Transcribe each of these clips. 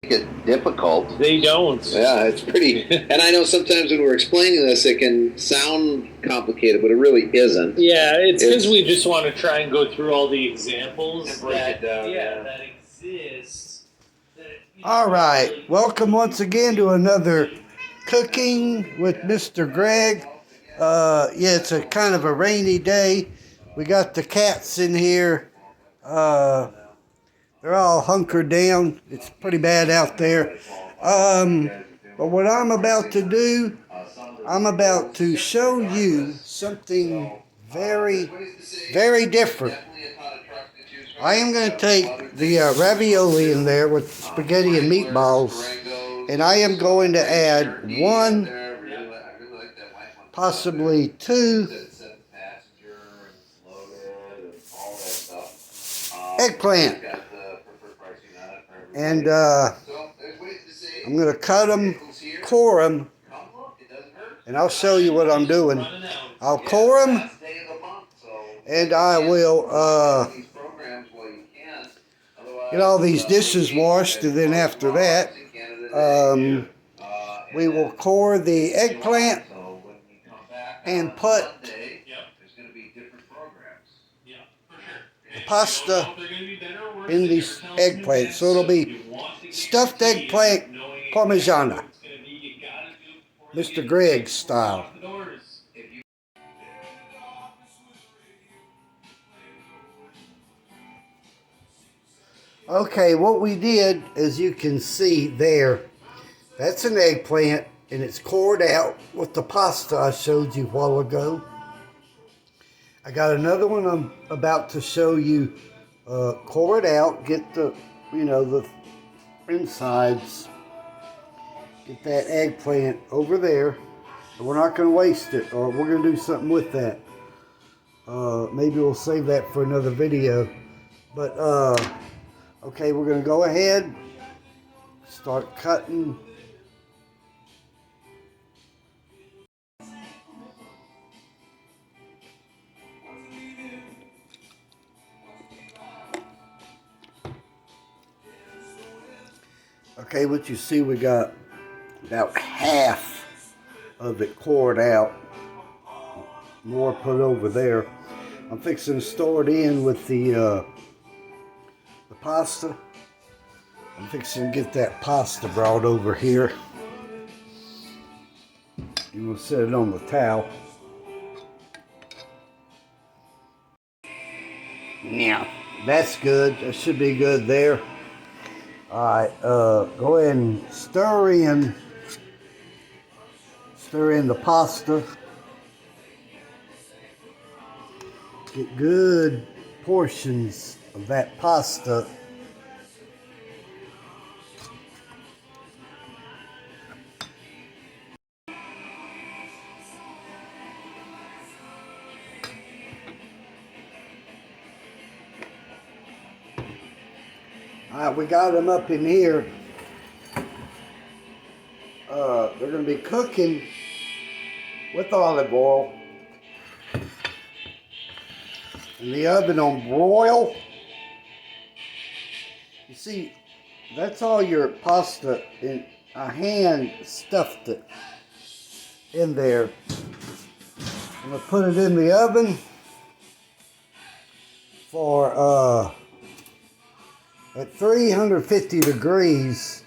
It difficult. They don't. Yeah, it's pretty. And I know sometimes when we're explaining this, it can sound complicated, but it really isn't. Yeah, it's because we just want to try and go through all the examples that exist. All right, welcome once again to another Cooking with Mr. Greg. Yeah, it's a kind of a rainy day. We got the cats in here. They're all hunkered down. It's pretty bad out there. But what I'm about to do, I'm about to show you something very, very different. I am going to take the ravioli in there with spaghetti and meatballs, and I am going to add one, possibly two eggplant. And I'm going to cut them, core them, and I'll show you what I'm doing. I'll core them, and I will get all these dishes washed, and then after that, we will core the eggplant and put the pasta in these eggplants. So it'll be stuffed eggplant parmigiana, Mr. Greg style. Okay, what we did, as you can see there, that's an eggplant, and it's cored out with the pasta I showed you a while ago. I got another one I'm about to show you, core it out, get the, the insides, get that eggplant over there. And we're not going to waste it, or we're going to do something with that. Maybe we'll save that for another video. But, okay, we're going to go ahead, start cutting. Okay, what you see, we got about half of it cored out. More put over there. I'm fixing to store it in with the pasta. I'm fixing to get that pasta brought over here. You will set it on the towel. Now, that's good. That should be good there. Alright, go ahead and stir in the pasta. Get good portions of that pasta. Alright, we got them up in here. They're going to be cooking with olive oil in the oven on broil. You see, that's all your pasta, and I hand stuffed it in there. I'm going to put it in the oven for at 350 degrees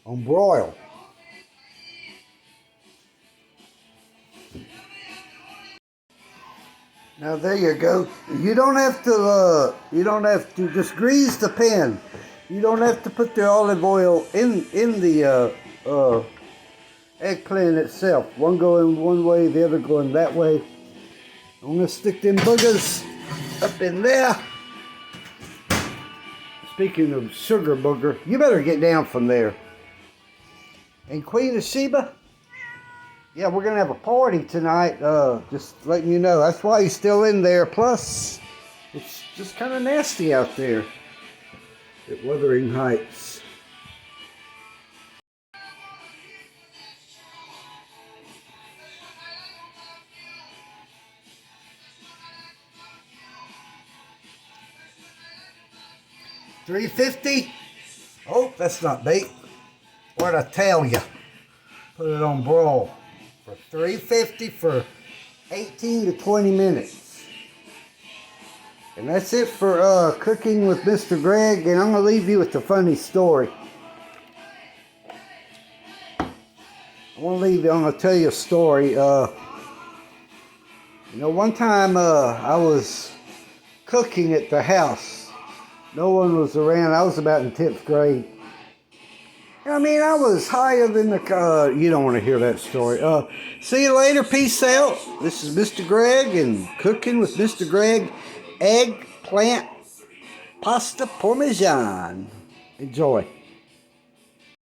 on broil. Now there you go. You don't have to just grease the pan. You don't have to put the olive oil in the eggplant itself. One going one way, the other going that way. I'm gonna stick them boogers up in there. Speaking of sugar booger, you better get down from there. And Queen of Sheba, yeah, we're going to have a party tonight, just letting you know. That's why he's still in there. Plus, it's just kind of nasty out there at Wuthering Heights. $3.50 Oh, that's not bait. What'd I tell you? Put it on broil for $3.50 for 18 to 20 minutes. And that's it for cooking with Mr. Greg. And I'm going to leave you with a funny story. I'm going to tell you a story. One time I was cooking at the house. No one was around. I was about in 10th grade. I mean, I was higher than the... you don't want to hear that story. See you later. Peace out. This is Mr. Greg and Cooking with Mr. Greg. Eggplant pasta parmesan. Enjoy.